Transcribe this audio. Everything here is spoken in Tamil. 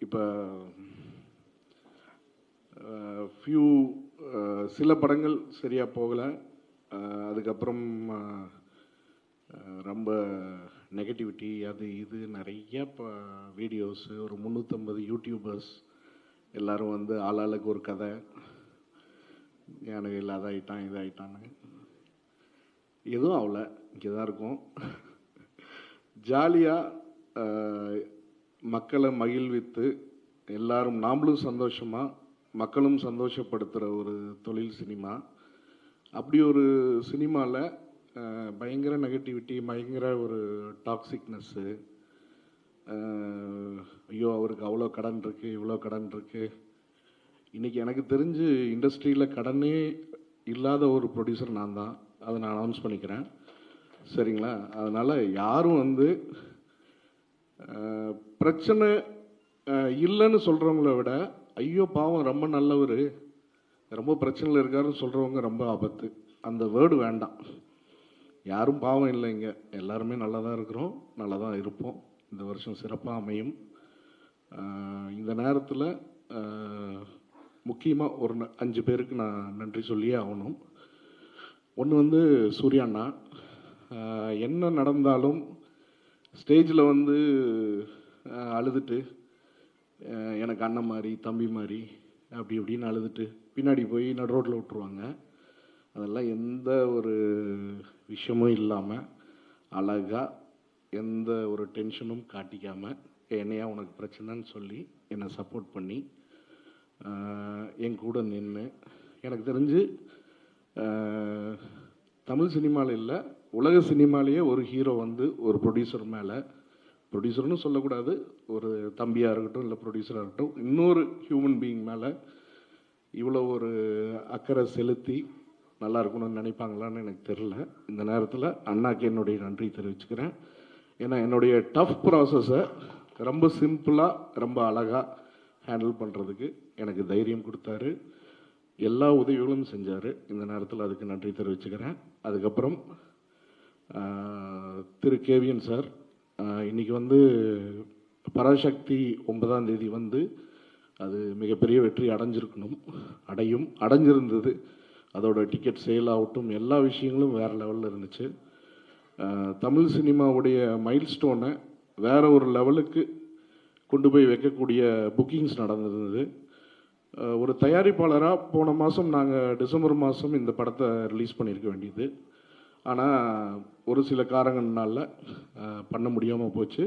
இப்போ ஃபியூ சில படங்கள் சரியாக போகலை. அதுக்கப்புறம் ரொம்ப நெகட்டிவிட்டி அது இது நிறைய இப்போ வீடியோஸு ஒரு 350 யூடியூபர்ஸ் எல்லோரும் வந்து ஆளாளுக்கு ஒரு கதை, எனக்கு இல்லை அதாயிட்டான் இதாயிட்டான்னு. எதுவும் ஆகலை, இங்கே தான் இருக்கும். ஜாலியாக மக்களை மகிழ்வித்து எல்லாரும் நாமளும் சந்தோஷமாக மக்களும் சந்தோஷப்படுத்துகிற ஒரு தொழில் சினிமா. அப்படி ஒரு சினிமாவில் பயங்கர நெகட்டிவிட்டி, பயங்கர ஒரு டாக்ஸிக்னஸ்ஸு, ஐயோ அவருக்கு அவ்வளோ கடன் இருக்குது இவ்வளோ கடன் இருக்குது. இன்றைக்கி எனக்கு தெரிஞ்சு இண்டஸ்ட்ரியில் கடனே இல்லாத ஒரு ப்ரொடியூசர் நான் தான், அதை நான் அனௌன்ஸ் பண்ணிக்கிறேன், சரிங்களா? அதனால் யாரும் வந்து பிரச்சனை இல்லைன்னு சொல்கிறவங்கள விட ஐயோ பாவம் ரொம்ப நல்லவர் ரொம்ப பிரச்சனையில் இருக்காருன்னு சொல்கிறவங்க ரொம்ப ஆபத்து. அந்த வேர்டு வேண்டாம். யாரும் பாவம் இல்லைங்க, எல்லாருமே நல்லா தான் இருக்கிறோம், நல்லா தான் இருப்போம். இந்த வருஷம் சிறப்பாக அமையும். இந்த நேரத்தில் முக்கியமாக ஒரு 5 பேருக்கு நான் நன்றி சொல்லியே ஆகணும். ஒன்று வந்து சூர்யாண்ணா. என்ன நடந்தாலும் ஸ்டேஜில் வந்து அழுதுட்டு எனக்கு அண்ணன் மாதிரி தம்பி மாதிரி அப்படி இப்படின்னு அழுதுட்டு பின்னாடி போய் நடு ரோட்டில் விட்டுருவாங்க. அதெல்லாம் எந்த ஒரு விஷயமும் இல்லாமல் அழகாக எந்த ஒரு டென்ஷனும் காட்டிக்காமல் என்னையா உனக்கு பிரச்சனைன்னு சொல்லி என்னை சப்போர்ட் பண்ணி என் கூட நின்று, எனக்கு தெரிஞ்சு தமிழ் சினிமாவில் இல்லை உலக சினிமாலேயே ஒரு ஹீரோ வந்து ஒரு ப்ரொடியூசர் மேலே, ப்ரொடியூசர்னு சொல்லக்கூடாது, ஒரு தம்பியாக இருக்கட்டும் இல்லை ப்ரொடியூசராக இருக்கட்டும், இன்னொரு ஹியூமன் பீயிங் மேலே இவ்வளோ ஒரு அக்கறை செலுத்தி நல்லா இருக்கணும்னு நினைப்பாங்களான்னு எனக்கு தெரில. இந்த நேரத்தில் அண்ணாக்கு என்னுடைய நன்றி தெரிவிச்சுக்கிறேன். ஏன்னா என்னுடைய டஃப் ப்ராசஸை ரொம்ப சிம்பிளாக ரொம்ப அழகாக ஹேண்டில் பண்ணுறதுக்கு எனக்கு தைரியம் கொடுத்தாரு, எல்லா உதவிகளும் செஞ்சார். இந்த நேரத்தில் அதுக்கு நன்றி தெரிவிச்சுக்கிறேன். அதுக்கப்புறம் திரு கேவிஎன் சார், இன்றைக்கி வந்து பராசக்தி 9ஆம் தேதி வந்து அது மிகப்பெரிய வெற்றி அடைஞ்சிருந்தது. அதோட டிக்கெட் சேல் ஆகட்டும் எல்லா விஷயங்களும் வேறு லெவலில் இருந்துச்சு. தமிழ் சினிமாவுடைய மைல்ஸ்டோனை வேறு ஒரு லெவலுக்கு கொண்டு போய் வைக்கக்கூடிய புக்கிங்ஸ் நடந்திருந்தது. ஒரு தயாரிப்பாளராக போன மாதம் நாங்கள் டிசம்பர் மாதம் இந்த படத்தை ரிலீஸ் பண்ணியிருக்க வேண்டியது. ஆனால் ஒரு சில காரணங்கள்னால பண்ண முடியாமல் போச்சு.